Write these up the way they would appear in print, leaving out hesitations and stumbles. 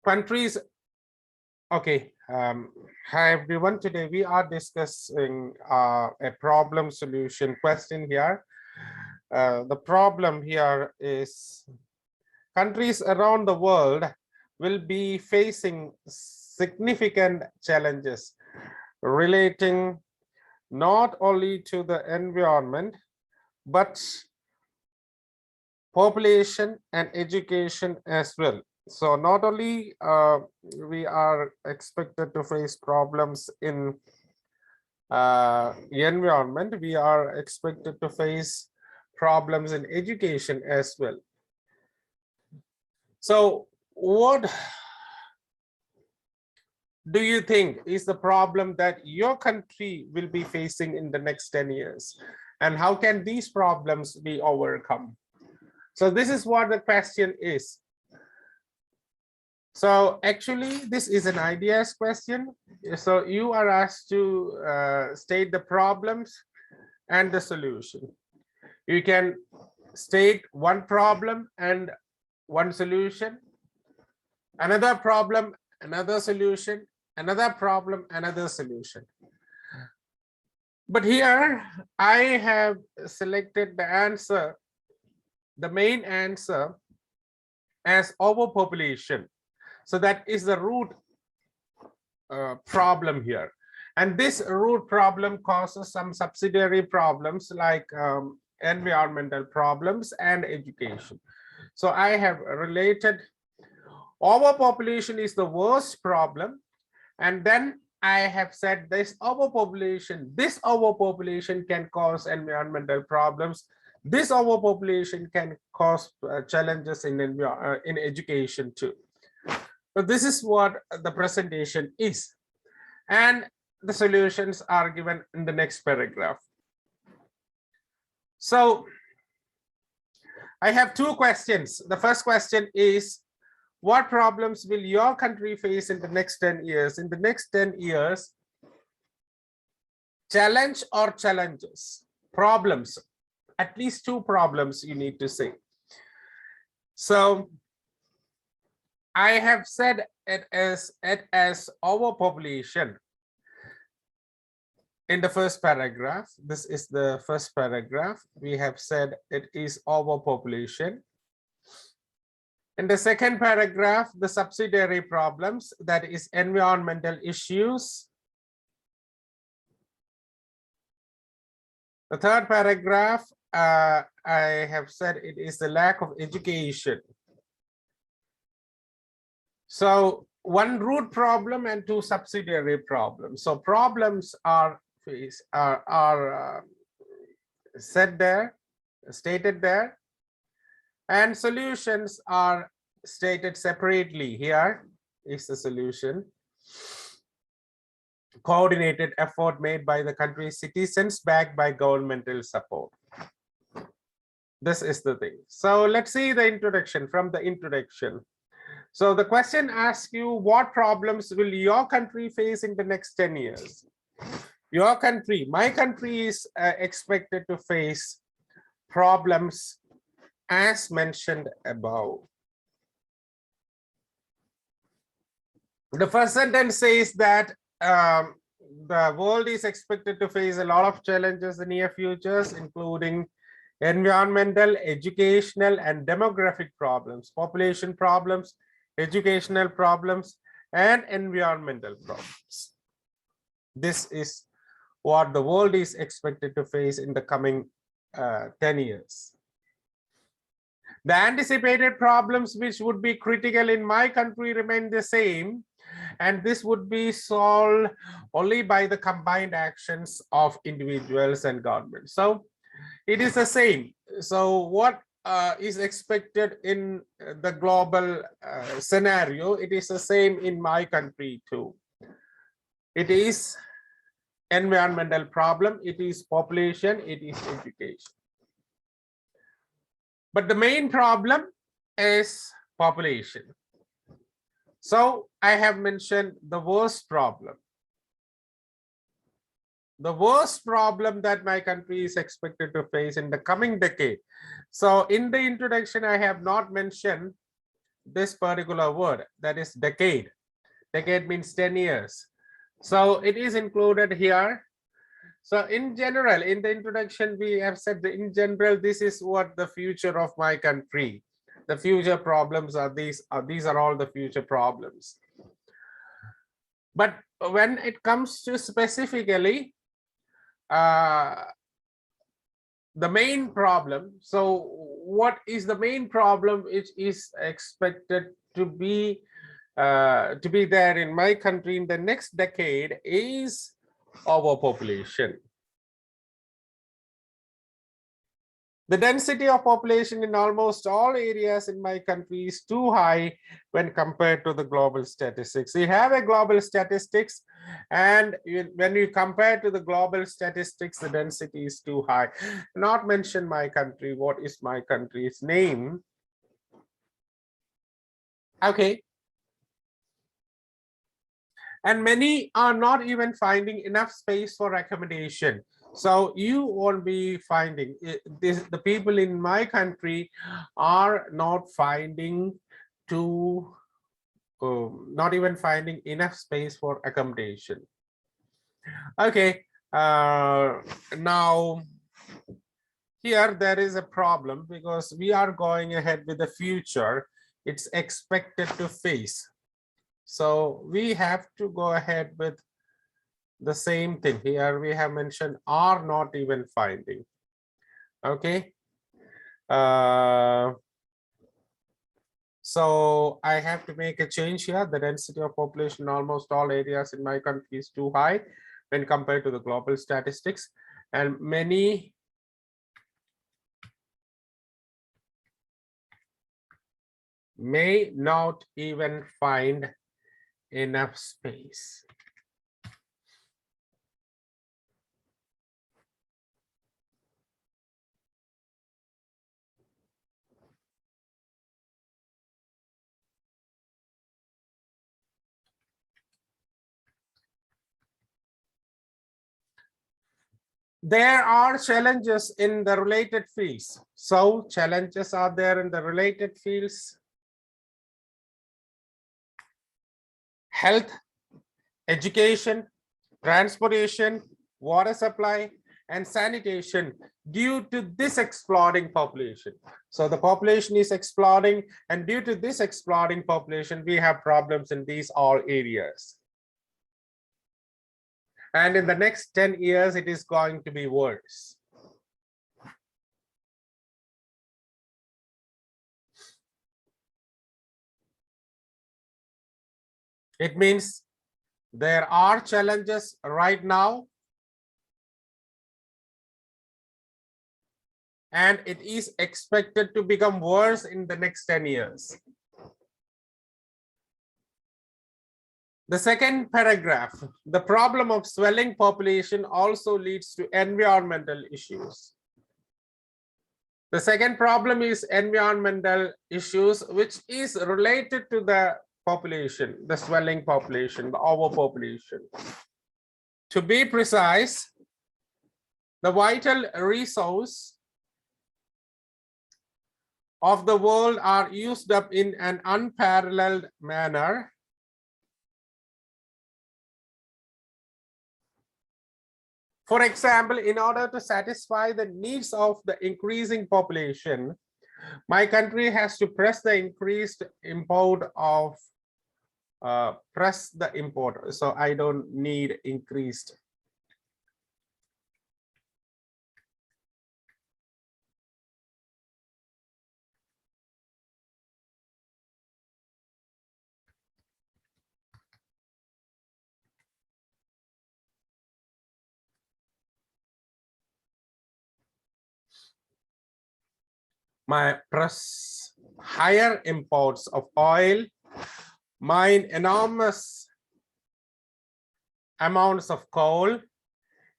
countries. Okay. Hi everyone. Today we are discussing a problem solution question here. The problem here is countries around the world will be facing significant challenges relating not only to the environment but population and education as well. So not only we are expected to face problems in environment, we are expected to face problems in education as well. So what do you think is the problem that your country will be facing in the next 10 years? And how can these problems be overcome? So this is what the question is. So actually, this is an ideas question. So you are asked to state the problems and the solution. You can state one problem and one solution, another problem, another solution, another problem, another solution. But here I have selected the answer, the main answer, as overpopulation. So that is the root problem here. And this root problem causes some subsidiary problems like environmental problems and education. So I have related overpopulation is the worst problem. And then I have said this overpopulation can cause environmental problems. This overpopulation can cause challenges in education too. So this is what the presentation is. And the solutions are given in the next paragraph. So I have two questions. The first question is, what problems will your country face in the next 10 years? In the next 10 years, challenge or challenges? Problems. At least two problems you need to say. So I have said it as overpopulation in the first paragraph. This is the first paragraph. We have said it is overpopulation. In the second paragraph, the subsidiary problems, that is environmental issues. The third paragraph, I have said it is the lack of education. So one root problem and two subsidiary problems. So problems are said there, stated there, and solutions are stated separately. Here is the solution. Coordinated effort made by the country's citizens backed by governmental support. This is the thing. So let's see the introduction. From the introduction. So the question asks you, what problems will your country face in the next 10 years? Your country, my country is expected to face problems as mentioned above. The first sentence says that the world is expected to face a lot of challenges in near futures, including environmental, educational, and demographic problems, population problems, educational problems, and environmental problems. This is what the world is expected to face in the coming 10 years. The anticipated problems which would be critical in my country remain the same, and this would be solved only by the combined actions of individuals and government. So it is the same. So what is expected in the global scenario, it is the same in my country too. It is environmental problem, it is population, it is education. But the main problem is population. So I have mentioned the worst problem. The worst problem that my country is expected to face in the coming decade. So in the introduction, I have not mentioned this particular word, that is decade. Decade means 10 years. So it is included here. So in general, in the introduction, we have said that in general, this is what the future of my country, the future problems are these are all the future problems. But when it comes to specifically the main problem, so what is the main problem which is expected to be there in my country in the next decade is overpopulation. The density of population in almost all areas in my country is too high when compared to the global statistics. We have a global statistics, and when you compare to the global statistics, the density is too high. Not mention my country. What is my country's name? Okay. And many are not even finding enough space for accommodation. So you won't be finding this. The people in my country are not finding not even finding enough space for accommodation. Okay, now here there is a problem because we are going ahead with the future. It's expected to face. So we have to go ahead with the same thing. Here we have mentioned are not even finding. Okay. So I have to make a change here. The density of population in almost all areas in my country is too high when compared to the global statistics, and many may not even find enough space. There are challenges in the related fields. So challenges are there in the related fields. Health, education, transportation, water supply, and sanitation due to this exploding population. So the population is exploding, and due to this exploding population, we have problems in these all areas. And in the next 10 years, it is going to be worse. It means there are challenges right now, and it is expected to become worse in the next 10 years. The second paragraph, the problem of swelling population also leads to environmental issues. The second problem is environmental issues, which is related to the population, the swelling population, the overpopulation. To be precise, the vital resource of the world are used up in an unparalleled manner. For example, in order to satisfy the needs of the increasing population, my country has to press the increased import of So I don't need increased. My press higher imports of oil, mine enormous amounts of coal,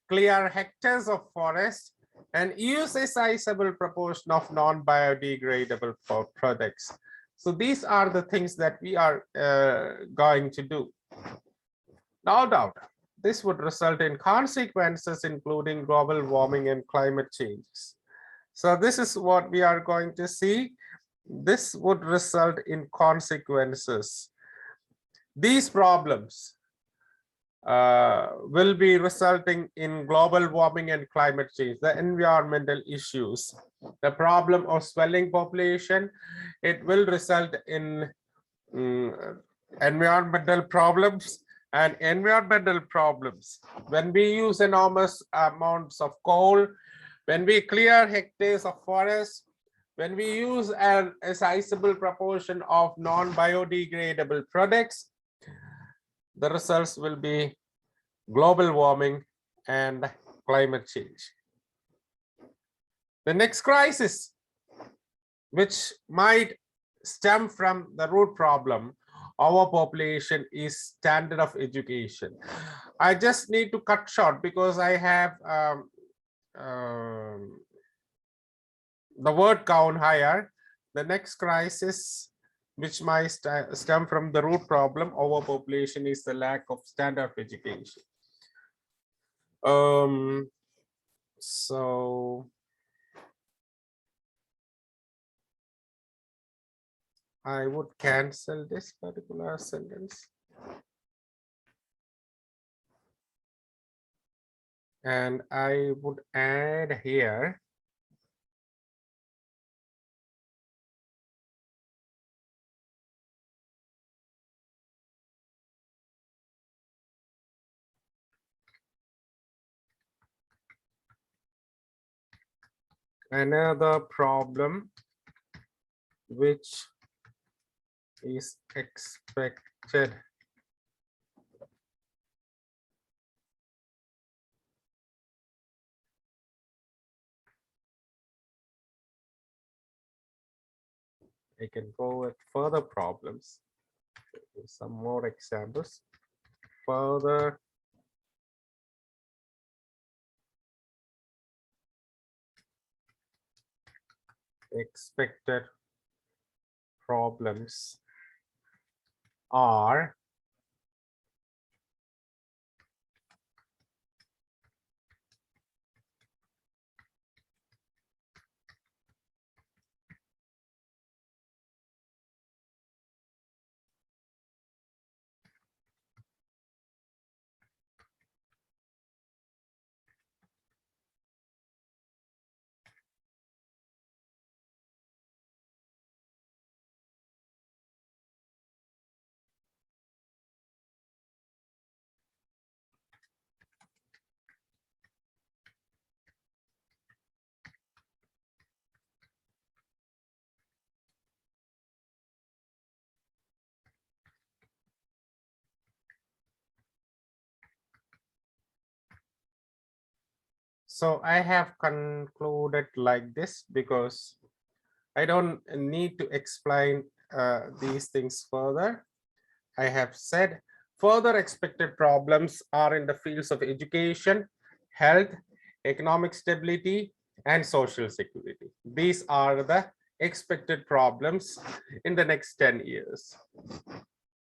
clear hectares of forest, and use a sizable proportion of non-biodegradable products. So these are the things that we are going to do. No doubt, this would result in consequences including global warming and climate changes. So this is what we are going to see. this would result in consequences. These problems will be resulting in global warming and climate change, the environmental issues, the problem of swelling population. It will result in environmental problems, and environmental problems when we use enormous amounts of coal, when we clear hectares of forests, when we use a sizable proportion of non-biodegradable products, the results will be global warming and climate change. The next crisis, which might stem from the root problem, overpopulation, is standard of education. I just need to cut short because I have the word count higher. The next crisis, which might stem from the root problem, overpopulation, is the lack of standard of education. So I would cancel this particular sentence. And I would add here another problem which is expected I can go with further problems. Some more examples. Further expected problems are so I have concluded like this because I don't need to explain these things further. I have said further expected problems are in the fields of education, health, economic stability, and social security. These are the expected problems in the next 10 years.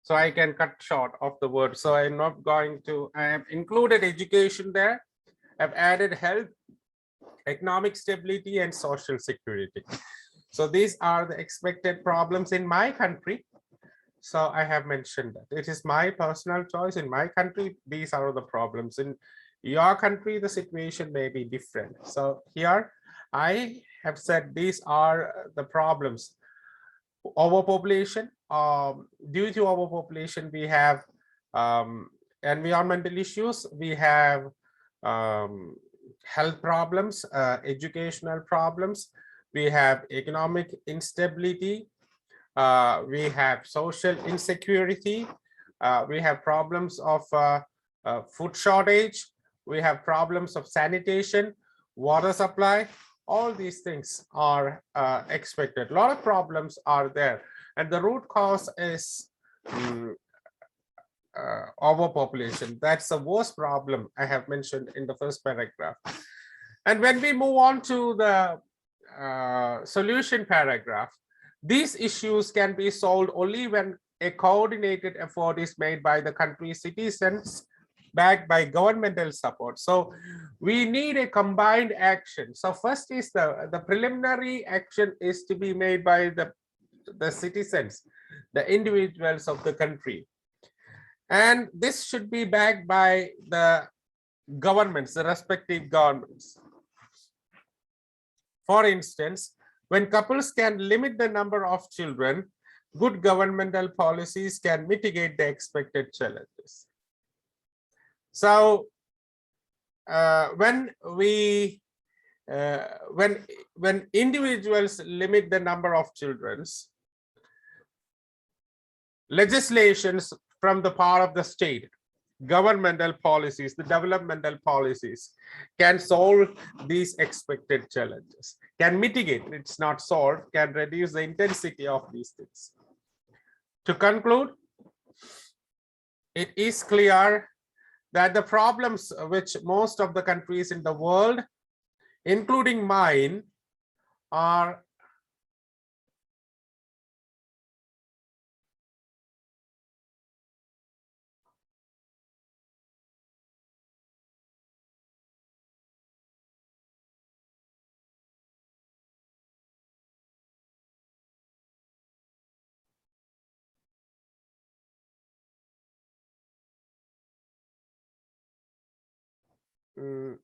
So I can cut short of the word. So I'm not going to, I have included education there. I've added health, economic stability, and social security. So these are the expected problems in my country. So I have mentioned that it is my personal choice. In my country, these are the problems. In your country, the situation may be different. So here I have said these are the problems. Overpopulation. Due to overpopulation, we have environmental issues. We have health problems, educational problems. We have economic instability. We have social insecurity. We have problems of food shortage. We have problems of sanitation, water supply. All these things are expected. A lot of problems are there. And the root cause is overpopulation. That's the worst problem I have mentioned in the first paragraph. And when we move on to the solution paragraph, these issues can be solved only when a coordinated effort is made by the country's citizens, backed by governmental support. So we need a combined action. So first is the preliminary action is to be made by the the citizens, the individuals of the country. And this should be backed by the governments, the respective governments. For instance, when couples can limit the number of children, good governmental policies can mitigate the expected challenges. So when individuals limit the number of children, legislations from the part of the state, governmental policies, the developmental policies can solve these expected challenges, can mitigate, it's not solved, can reduce the intensity of these things. To conclude, it is clear that the problems which most of the countries in the world, including mine, are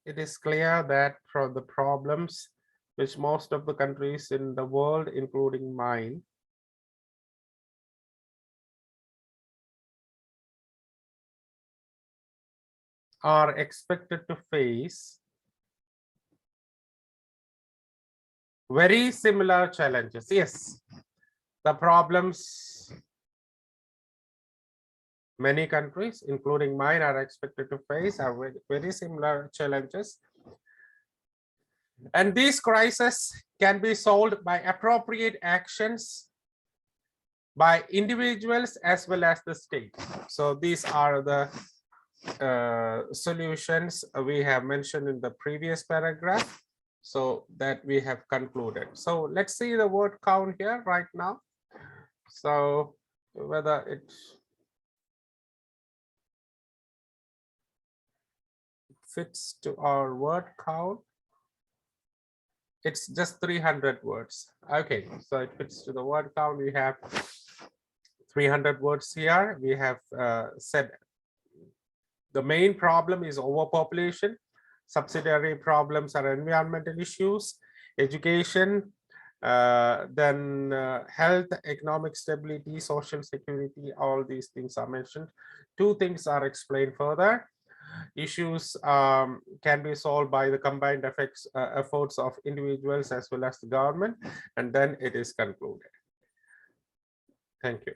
it is clear that from the problems which most of the countries in the world, including mine, are expected to face very similar challenges. Yes, the problems many countries, including mine, are expected to face are very similar challenges. And these crises can be solved by appropriate actions by individuals as well as the state. So these are the solutions we have mentioned in the previous paragraph, so that we have concluded. So let's see the word count here right now. So whether it fits to our word count. It's just 300 words. Okay, so it fits to the word count. We have 300 words here. We have said the main problem is overpopulation. Subsidiary problems are environmental issues, education, then health, economic stability, social security, all these things are mentioned. Two things are explained further. Issues can be solved by the combined efforts of individuals as well as the government, and then it is concluded. Thank you.